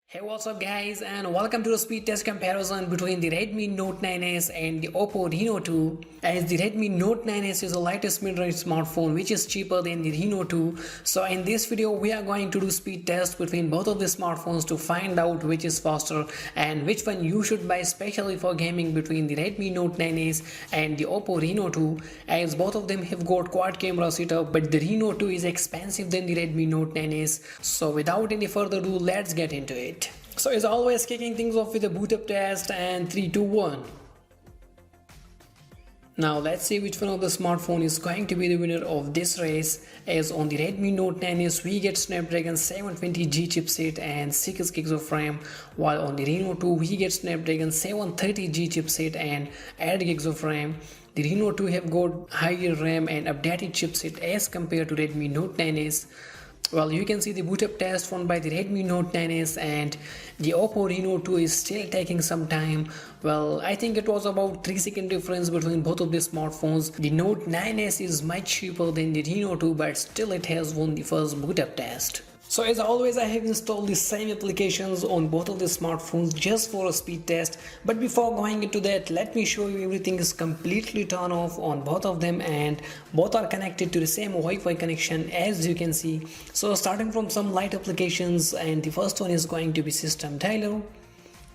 Hey, what's up guys, and welcome to a speed test comparison between the Redmi Note 9s and the Oppo Reno 2. As the Redmi Note 9s is the lightest mid-range smartphone which is cheaper than the Reno 2. So in this video we are going to do speed test between both of the smartphones to find out which is faster and which one you should buy especially for gaming between the Redmi Note 9s and the Oppo Reno 2, as both of them have got quad camera setup, but the Reno 2 is expensive than the Redmi Note 9s. So without any further ado, let's get into it. So as always, kicking things off with a Bootup Test, and 3, 2, 1. Now let's see which one of the smartphone is going to be the winner of this race, as on the Redmi Note 9s we get Snapdragon 720G chipset and 6GB of RAM, while on the Reno 2 we get Snapdragon 730G chipset and 8GB of RAM. The Reno 2 have got higher RAM and updated chipset as compared to Redmi Note 9s. Well, you can see the Bootup test won by the Redmi Note 9s, and the Oppo Reno 2 is still taking some time. Well, I think it was about 3-second difference between both of the smartphones. The Note 9s is much cheaper than the Reno 2, but still it has won the first Bootup test. So as always, I have installed the same applications on both of the smartphones just for a speed test. But before going into that, let me show you everything is completely turned off on both of them, and both are connected to the same Wi-Fi connection as you can see. So starting from some light applications, and the first one is going to be System Dialer.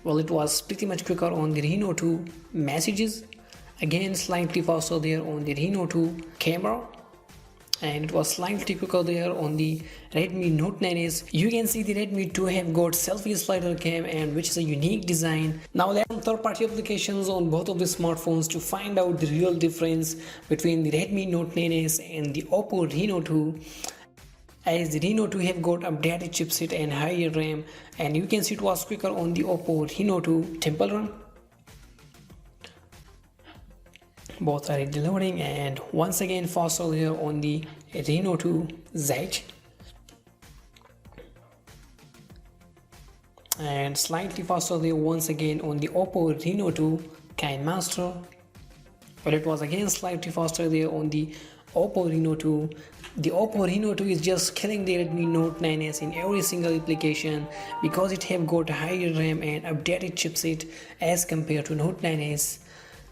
Well, it was pretty much quicker on the Reno 2. Messages, again slightly faster there on the Reno 2. Camera, and it was slightly quicker there on the Redmi Note 9s. You can see the Redmi 2 have got selfie slider cam, and which is a unique design. Now let's some third-party applications on both of the smartphones to find out the real difference between the Redmi Note 9s and the Oppo Reno 2. As the Reno 2 have got updated chipset and higher RAM, and you can see it was quicker on the Oppo Reno 2. Temple Run, both are downloading, and once again faster here on the Reno 2. Zedge, and slightly faster there once again on the Oppo Reno 2. Kind Master, but it was again slightly faster there on the Oppo Reno 2. The Oppo Reno 2 is just killing the Redmi Note 9s in every single application because it have got higher RAM and updated chipset as compared to Note 9s.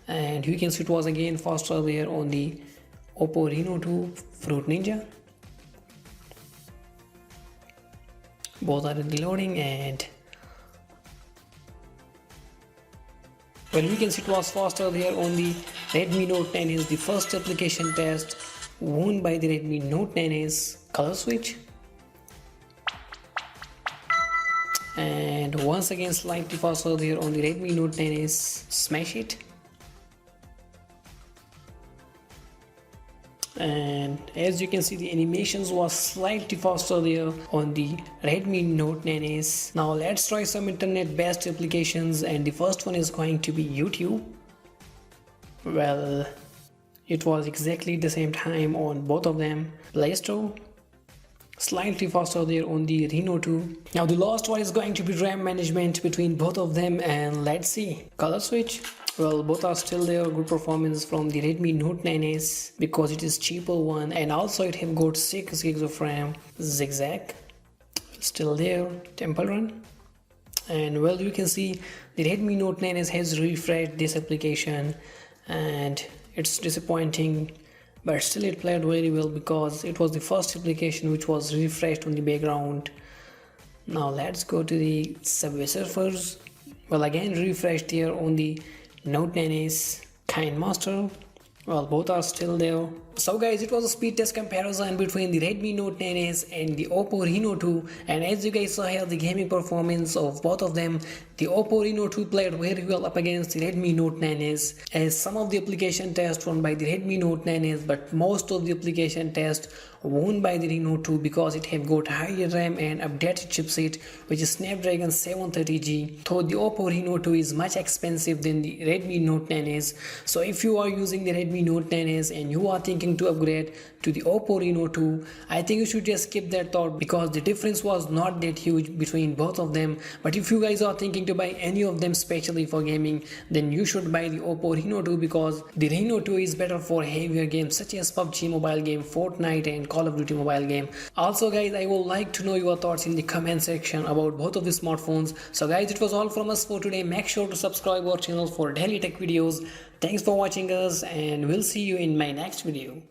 And you can see it was again faster there on the Oppo Reno 2. Fruit Ninja, both are reloading, and well, you can see it was faster there on the Redmi Note 9s. The first application test won by the Redmi Note 9s. Color Switch, and once again slightly faster there on the Redmi Note 9s. Smash It, and as you can see the animations was slightly faster there on the Redmi Note 9s. Now let's try some internet based applications, and the first one is going to be YouTube. Well, it was exactly the same time on both of them. Play Store, slightly faster there on the Reno 2. Now the last one is going to be RAM management between both of them, and let's see. Color Switch, well, both are still there. Good performance from the Redmi Note 9s because it is cheaper one, and also it have got 6GB of RAM. Zigzag, still there. Temple Run, and well, you can see the Redmi Note 9s has refreshed this application, and it's disappointing, but still it played very well because it was the first application which was refreshed on the background. Now let's go to the Subway Surfers. Well, again refreshed here on the Note 9s. Kind Master, well, both are still there. So guys, it was a speed test comparison between the Redmi Note 9s and the Oppo Reno 2, and as you guys saw here the gaming performance of both of them, the Oppo Reno 2 played very well up against the Redmi Note 9s, as some of the application tests won by the Redmi Note 9s, but most of the application tests won by the Reno 2 because it have got higher RAM and updated chipset which is Snapdragon 730G. Though the Oppo Reno 2 is much expensive than the Redmi Note 9s. So if you are using the Redmi Note 9s and you are thinking thinking to upgrade to the Oppo Reno 2, I think you should just skip that thought because the difference was not that huge between both of them. But if you guys are thinking to buy any of them specially for gaming, then you should buy the Oppo Reno 2 because the Reno 2 is better for heavier games such as PUBG mobile game, Fortnite and Call of Duty mobile game. Also guys, I would like to know your thoughts in the comment section about both of the smartphones. So guys, it was all from us for today. Make sure to subscribe our channel for daily tech videos. Thanks for watching us and we'll see you in my next video.